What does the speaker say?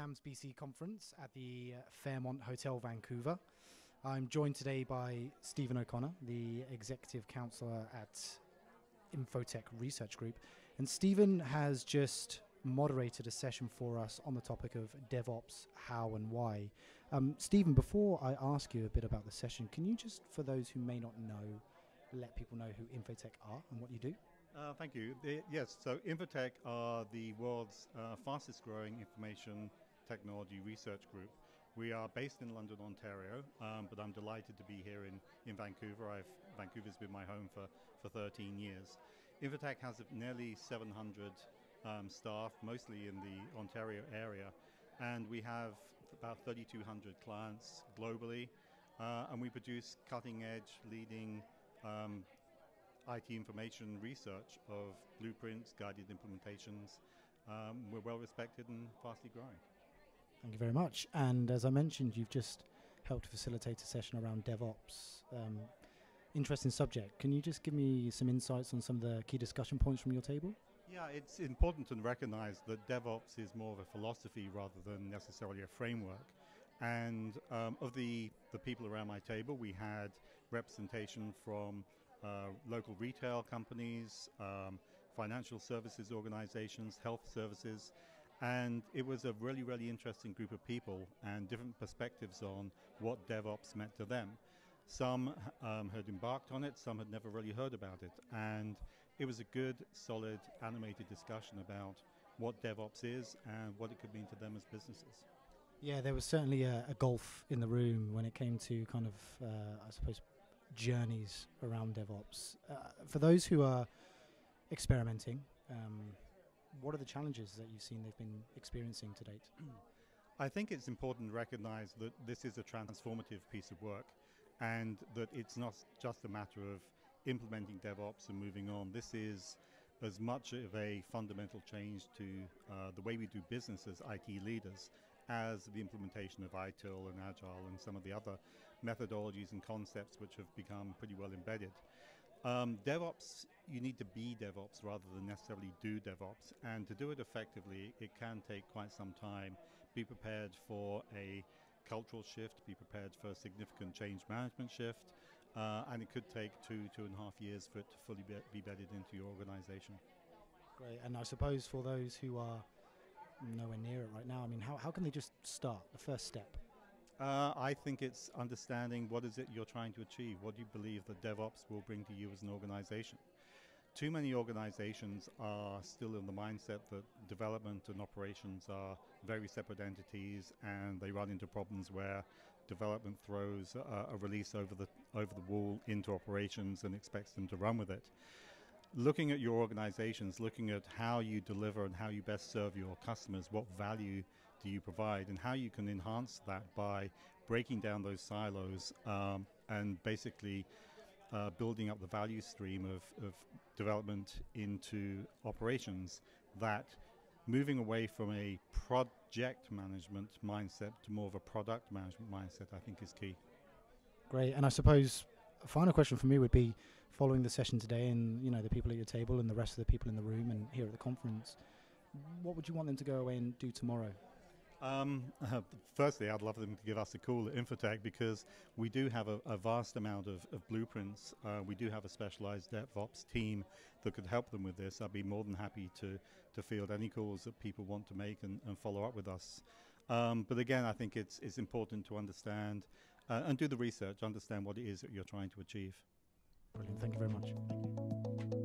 CAMSS B.C conference at the Fairmont Hotel, Vancouver. I'm joined today by Stephen O'Connor, the Executive Counselor at InfoTech Research Group. And Stephen has just moderated a session for us on the topic of DevOps, how and why. Stephen, before I ask you a bit about the session, can you just, for those who may not know, let people know who InfoTech are and what you do? Thank you. Yes, so InfoTech are the world's fastest growing information technology research group. We are based in London, Ontario, but I'm delighted to be here in Vancouver. Vancouver's been my home for 13 years. InfoTech has nearly 700 staff, mostly in the Ontario area, and we have about 3,200 clients globally, and we produce cutting-edge, leading IT information research of blueprints, guided implementations. We're well respected and fastly growing. Thank you very much. And as I mentioned, you've just helped facilitate a session around DevOps. Interesting subject. Can you just give me some insights on some of the key discussion points from your table? Yeah, it's important to recognize that DevOps is more of a philosophy rather than necessarily a framework. And of the people around my table, we had representation from local retail companies, financial services organizations, health services, and it was a really, really interesting group of people and different perspectives on what DevOps meant to them. Some had embarked on it, some had never really heard about it, and it was a good, solid, animated discussion about what DevOps is and what it could mean to them as businesses. Yeah, there was certainly a gulf in the room when it came to kind of, I suppose, journeys around DevOps. For those who are experimenting, what are the challenges that you've seen they've been experiencing to date? I think it's important to recognize that this is a transformative piece of work and that it's not just a matter of implementing DevOps and moving on. This is as much of a fundamental change to the way we do business as IT leaders as the implementation of ITIL and Agile and some of the other methodologies and concepts which have become pretty well embedded. DevOps, you need to be DevOps rather than necessarily do DevOps, and to do it effectively, it can take quite some time. Be prepared for a cultural shift, be prepared for a significant change management shift, and it could take 2.5 years for it to fully be bedded into your organization. Great, and I suppose for those who are nowhere near it right now, I mean, how can they just start, the first step? I think it's understanding what is it you're trying to achieve. What do you believe that DevOps will bring to you as an organization? Too many organizations are still in the mindset that development and operations are very separate entities, and they run into problems where development throws a release over the wall into operations and expects them to run with it. Looking at your organizations, looking at how you deliver and how you best serve your customers, what value do you provide, and how you can enhance that by breaking down those silos and basically building up the value stream of development into operations. That moving away from a project management mindset to more of a product management mindset, I think, is key. Great, and I suppose a final question for me would be, following the session today and the people at your table and the rest of the people in the room and here at the conference, what would you want them to go away and do tomorrow? Firstly, I'd love them to give us a call at InfoTech because we do have a vast amount of blueprints. We do have a specialized DevOps team that could help them with this. I'd be more than happy to field any calls that people want to make and follow up with us. But again, I think it's important to understand and do the research, understand what it is that you're trying to achieve. Brilliant. Thank you very much. Thank you.